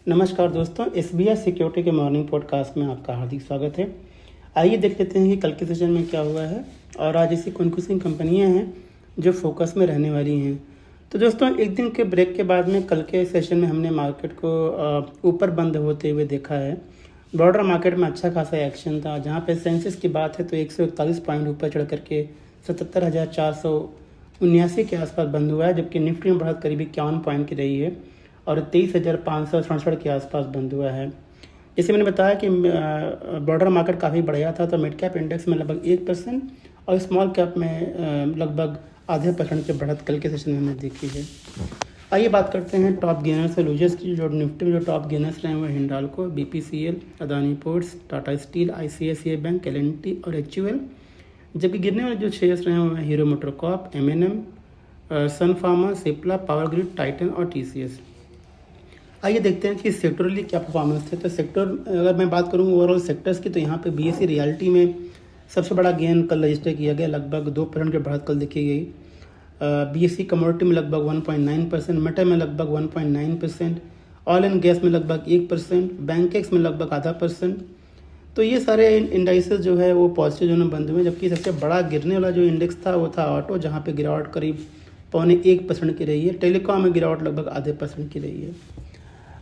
नमस्कार दोस्तों, SBI security के मॉर्निंग पॉडकास्ट में आपका हार्दिक स्वागत है। आइए देख लेते हैं कि कल के सेशन में क्या हुआ है और आज ऐसी कौन कौन सी कंपनियां हैं जो फोकस में रहने वाली हैं। तो दोस्तों, एक दिन के ब्रेक के बाद में कल के सेशन में हमने मार्केट को ऊपर बंद होते हुए देखा है। ब्रॉडर मार्केट में अच्छा खासा एक्शन था, जहाँ पे सेंसेक्स की बात है तो 141 पॉइंट ऊपर चढ़ करके 77,479 के आसपास बंद हुआ है, जबकि निफ्टी में बढ़त करीब 51 पॉइंट की रही है और 23,567 के आसपास बंद हुआ है। जैसे मैंने बताया कि ब्रॉडर मार्केट काफ़ी बढ़िया था, तो मिड कैप इंडेक्स में लगभग 1% और स्मॉल कैप में लगभग आधे % की बढ़त कल के सेशन में हमने देखी है। आइए बात करते हैं टॉप गेनर्स और लूजर्स की। जो निफ्टी में जो टॉप गेनर्स रहे हुए Hindalco, BPCL, Adani ports, Tata steel, ICICI bank, L&T और HUL। जबकि गिरने वाले जो शेयर्स रहे हुए हैं Hero MotoCorp, M&M, Sun Pharma, Cipla, Power Grid, Titan और TCS। आइए देखते हैं कि सेक्टरली क्या परफॉर्मेंस थे। तो सेक्टर अगर मैं बात करूं ओवरऑल सेक्टर्स की, तो यहाँ पे BSE रियलिटी में सबसे बड़ा गेन कल रजिस्टर किया गया, लगभग 2% की बढ़त कल देखी गई। BSE कमोडिटी में लगभग 1.9%, मेटल में लगभग 1.9%, ऑयल एंड गैस में लगभग 1%, बैंकेक्स में लगभग आधा %। तो ये सारे इंडाइसेस जो है वो पॉजिटिव जोन में बंद हुए, जबकि सबसे बड़ा गिरने वाला जो इंडेक्स था वो था ऑटो, जहाँ पे गिरावट करीब 0.25% की रही है। टेलीकॉम में गिरावट लगभग आधे % की रही है।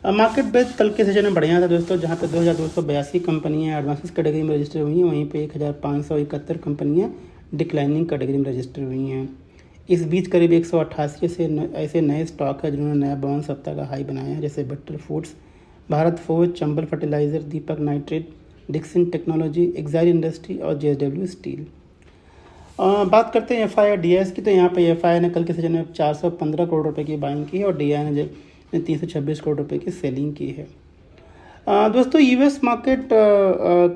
मार्केट बेस कल के सेशन में बढ़िया था दोस्तों, जहाँ पे 2,282 कंपनियाँ एडवांसेस कैटेगरी में रजिस्टर हुई हैं, वहीं पे 1,571 कंपनियाँ डिक्लाइनिंग कैटेगरी में रजिस्टर हुई हैं। इस बीच करीब 188 से ऐसे नए स्टॉक है जिन्होंने नया 52 सप्ताह का हाई बनाया है, जैसे Butter Foods, Bharat Forge, Chambal Fertilizer, Deepak Nitrite, Dixon Technology, Exide Industry और JSW स्टील। बात करते हैं FI और DIs की। तो यहाँ पे FI ने कल के सेशन में 415 करोड़ रुपए की बाइंग की है और DI ने 326 करोड़ रुपए की सेलिंग की है। दोस्तों, US मार्केट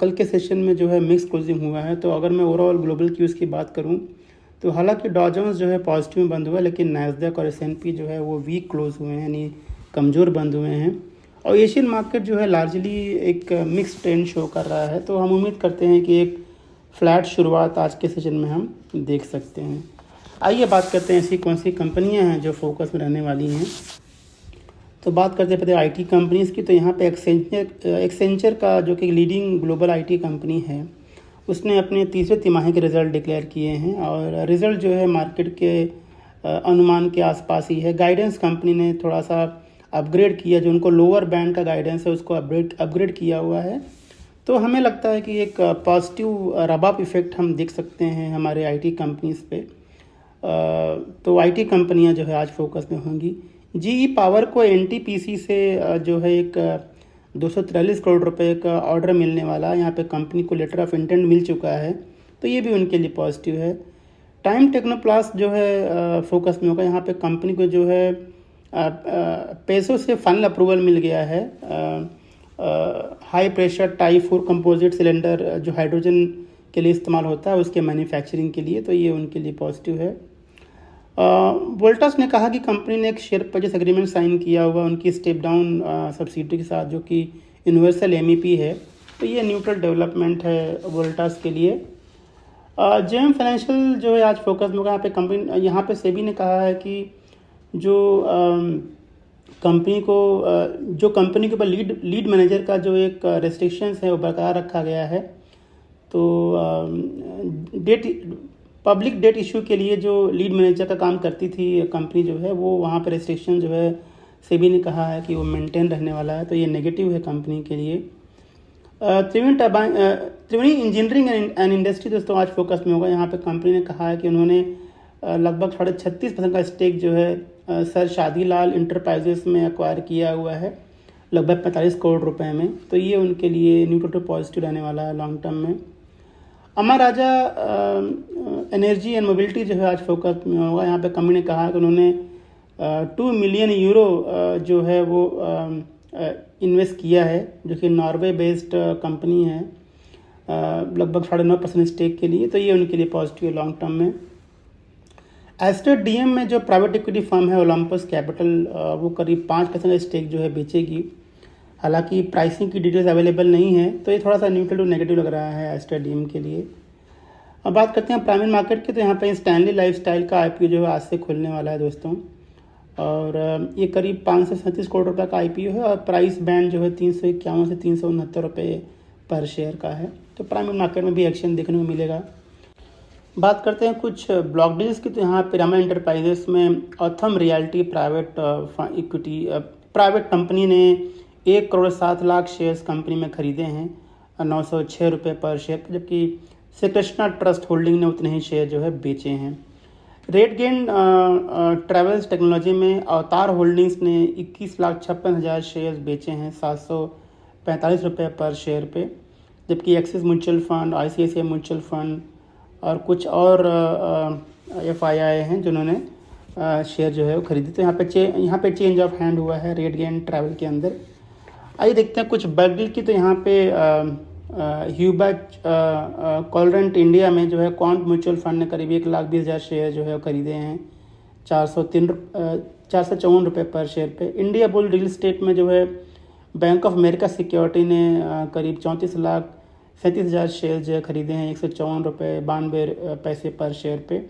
कल के सेशन में जो है मिक्स क्लोजिंग हुआ है। तो अगर मैं ओवरऑल ग्लोबल क्यूज़ की बात करूं, तो हालांकि डॉ जोन्स जो है पॉजिटिव में बंद हुआ, लेकिन नैस्डैक और S&P जो है वो वीक क्लोज हुए हैं, यानी कमज़ोर बंद हुए हैं। और एशियन मार्केट जो है लार्जली एक मिक्स ट्रेंड शो कर रहा है। तो हम उम्मीद करते हैं कि एक फ्लैट शुरुआत आज के सेशन में हम देख सकते हैं। आइए बात करते हैं ऐसी कौन सी कंपनियाँ हैं जो फोकस में रहने वाली हैं। तो बात करते हैं पहले IT कंपनीज़ की। तो यहाँ पे एक्सेंचर का जो कि लीडिंग ग्लोबल IT कंपनी है, उसने अपने तीसरे तिमाही के रिज़ल्ट डिक्लेयर किए हैं और रिज़ल्ट जो है मार्केट के अनुमान के आसपास ही है। गाइडेंस कंपनी ने थोड़ा सा अपग्रेड किया, जो उनको लोअर बैंड का गाइडेंस है उसको अपग्रेड किया हुआ है। तो हमें लगता है कि एक पॉजिटिव रब अप इफ़ेक्ट हम देख सकते हैं हमारे IT कंपनीज़ पे। तो IT कंपनियाँ जो है आज फोकस में होंगी। GE पावर को NTPC से जो है एक 243 करोड़ रुपए का ऑर्डर मिलने वाला, यहाँ पे कंपनी को लेटर ऑफ इंटेंट मिल चुका है, तो ये भी उनके लिए पॉजिटिव है। टाइम टेक्नोप्लास्ट जो है फोकस में होगा। यहाँ पे कंपनी को जो है पैसों से फाइनल अप्रूवल मिल गया है। High pressure type 4 composite cylinder जो हाइड्रोजन के लिए इस्तेमाल होता है उसके मैन्युफैक्चरिंग के लिए, तो ये उनके लिए पॉजिटिव है। वोल्टास ने कहा कि कंपनी ने एक शेयर परचेस एग्रीमेंट साइन किया हुआ उनकी स्टेप डाउन सब्सिडी के साथ, जो कि यूनिवर्सल MEP है, तो ये न्यूट्रल डेवलपमेंट है वोल्टास के लिए। JM फाइनेंशियल जो है आज फोकस में होगा। यहाँ पे कंपनी, यहाँ पे सेबी ने कहा है कि जो कंपनी के ऊपर लीड मैनेजर का जो एक रेस्ट्रिक्शंस है वो बरकरार रखा गया है। तो पब्लिक डेट इशू के लिए जो लीड मैनेजर का काम करती थी कंपनी जो है, वो वहाँ पर रेस्ट्रिक्शन जो है सेबी ने कहा है कि वो मेंटेन रहने वाला है, तो ये नेगेटिव है कंपनी के लिए। त्रिवेणी इंजीनियरिंग एंड इंडस्ट्री दोस्तों आज फोकस में होगा। यहाँ पे कंपनी ने कहा है कि उन्होंने लगभग 36.5% का स्टेक जो है सर शादीलाल इंटरप्राइजेस में एक्वायर किया हुआ है, लगभग 45 करोड़ रुपए में, तो ये उनके लिए न्यूट्रल पॉजिटिव रहने वाला है लॉन्ग टर्म में। अमर राजा एनर्जी एंड मोबिलिटी जो है आज फोकस में होगा। यहाँ पे कंपनी ने कहा कि उन्होंने 2 मिलियन यूरो जो है वो इन्वेस्ट किया है, जो कि नॉर्वे बेस्ड कंपनी है, लगभग 9.5% स्टेक के लिए, तो ये उनके लिए पॉजिटिव है लॉन्ग टर्म में। एस्टर DM में जो प्राइवेट इक्विटी फर्म है ओलंपस कैपिटल, वो करीब 5% स्टेक जो है बेचेगी। हालांकि प्राइसिंग की डिटेल्स अवेलेबल नहीं है, तो ये थोड़ा सा न्यूट्रल टू नेगेटिव लग रहा है एस्टर DM के लिए। अब बात करते हैं प्राइमरी मार्केट की। तो यहाँ पे स्टैनली लाइफस्टाइल का IPO जो है आज से खुलने वाला है दोस्तों। और ये करीब 537 करोड़ रुपए का IPO है और प्राइस बैंड जो है 351 से 369 रुपये पर शेयर का है। तो प्राइमरी मार्केट में भी एक्शन देखने को मिलेगा। बात करते हैं कुछ ब्लॉक डील्स की, तो यहाँ पिरामिड एंटरप्राइजेस में Autham realty private equity private company ने 1,07,00,000 शेयर्स कंपनी में खरीदे हैं 906 रुपये पर शेयर, जबकि श्री कृष्णा ट्रस्ट होल्डिंग ने उतने ही शेयर जो है बेचे हैं। रेटगेन ट्रेवल्स टेक्नोलॉजी में अवतार होल्डिंग्स ने 21,56,000 शेयर्स बेचे हैं 745 रुपये पर शेयर पे, जबकि axis mutual fund, ICICI mutual fund और कुछ और FII हैं जिन्होंने शेयर जो है वो खरीदे। तो यहाँ पे चेंज ऑफ हैंड हुआ है रेटगेन ट्रैवल के अंदर। आइए देखते हैं कुछ बैक डील की। तो यहाँ पे ह्यूबैच कॉलरेंट इंडिया में जो है क्वांट म्यूचुअल फंड ने करीब 1,20,000 शेयर जो है वो खरीदे हैं 454 रुपये पर शेयर पे। इंडिया बुल रियल एस्टेट में जो है बैंक ऑफ अमेरिका सिक्योरिटी ने करीब 34,37,000 शेयर जो है खरीदे हैं 154 रुपये 92 पैसे पर शेयर पे,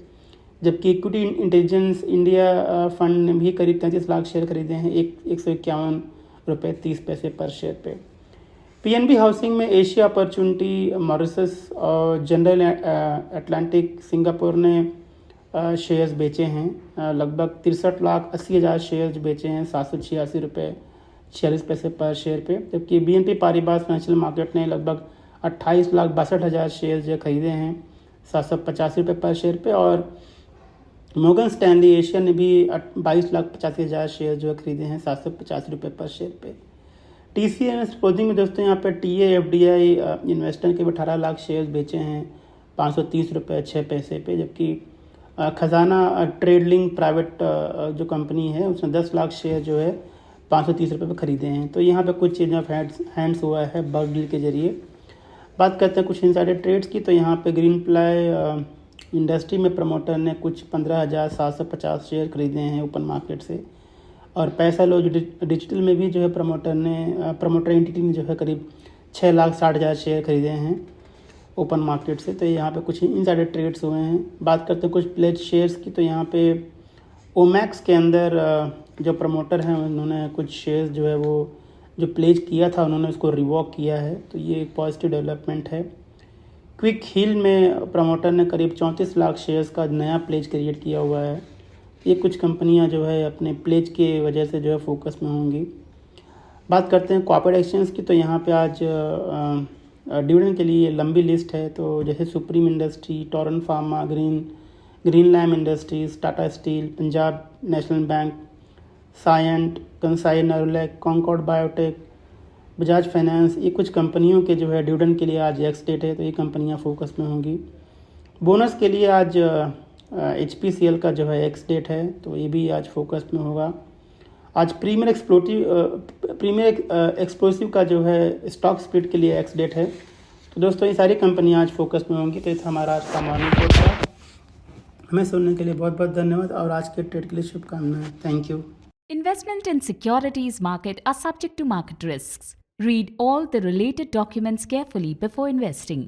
जबकि इक्विटी इंटेलिजेंस इंडिया फंड ने भी करीब 33 लाख शेयर खरीदे हैं 151 रुपये 30 पैसे पर शेयर पे। PNB हाउसिंग में एशिया अपॉर्चुनिटी, मॉरिशस और जनरल अटलांटिक सिंगापुर ने शेयर्स बेचे हैं लगभग 63,80,000 शेयर्स बेचे हैं 786 रुपये 46 पैसे पर शेयर पे, जबकि BNP पारिबास फाइनेंशियल मार्केट ने लगभग 28,62,000 शेयर्स जो खरीदे हैं 785 रुपये पर शेयर पे, और मॉर्गन स्टैनली एशिया ने भी 22,85,000 शेयर जो खरीदे हैं 785 रुपये पर शेयर पे। TCMS क्लोजिंग में दोस्तों यहाँ पे TAFDI इन्वेस्टर के 18 लाख शेयर बेचे हैं 530 रुपये 6 पैसे पे, जबकि खजाना ट्रेडलिंग प्राइवेट जो कंपनी है उसने 10 लाख शेयर जो है 530 रुपये पे खरीदे हैं। तो यहाँ पे कुछ चेंज ऑफ हैंड्स हुआ है बल्क डील के जरिए। बात करते हैं कुछ इनसाइडर ट्रेड्स की। तो यहाँ पे ग्रीन प्लाई इंडस्ट्री में प्रमोटर ने कुछ 15,750 शेयर खरीदे हैं ओपन मार्केट से, और पैसा लो डिजिटल में भी जो है प्रमोटर एंटिटी ने जो है करीब 6,60,000 शेयर खरीदे हैं ओपन मार्केट से। तो यहाँ पे कुछ इनसाइडर ट्रेड्स हुए हैं। बात करते हैं कुछ प्लेज शेयर्स की। तो यहाँ पे ओमैक्स के अंदर जो प्रमोटर हैं उन्होंने कुछ शेयर्स जो है वो जो प्लेज किया था उन्होंने उसको रिवॉक किया है, तो ये एक पॉजिटिव डेवलपमेंट है। क्विक हील में प्रमोटर ने करीब 34 लाख शेयर्स का नया प्लेज क्रिएट किया हुआ है। ये कुछ कंपनियां जो है अपने प्लेज के वजह से जो है फोकस में होंगी। बात करते हैं कॉर्पोरेट एक्सचेंज की। तो यहाँ पे आज डिविडेंड के लिए लंबी लिस्ट है। तो जैसे Supreme Industry, Torrent Pharma, Greenland Industries, Tata Steel, Punjab National Bank, Cyient, Kansai Nerolac, Concord Biotech, Bajaj Finance, ये कुछ कंपनियों के जो है डिविडेंड के लिए आज एक्स डेट है, तो ये कंपनियां फोकस में होंगी। बोनस के लिए आज HPCL का जो है एक्स डेट है, तो ये भी आज फोकस में होगा। आज प्रीमियर एक्सप्लोसिव का जो है स्टॉक स्प्लिट के लिए एक्स डेट है। तो दोस्तों ये सारी कंपनियां आज फोकस में होंगी। तो ये था हमारा आज का मॉर्निंग रिपोर्ट था। हमें सुनने के लिए बहुत बहुत धन्यवाद और आज के ट्रेड के लिए शुभकामनाएं। Thank you. Investment in securities market are subject to market risks. Read all the related documents carefully before investing.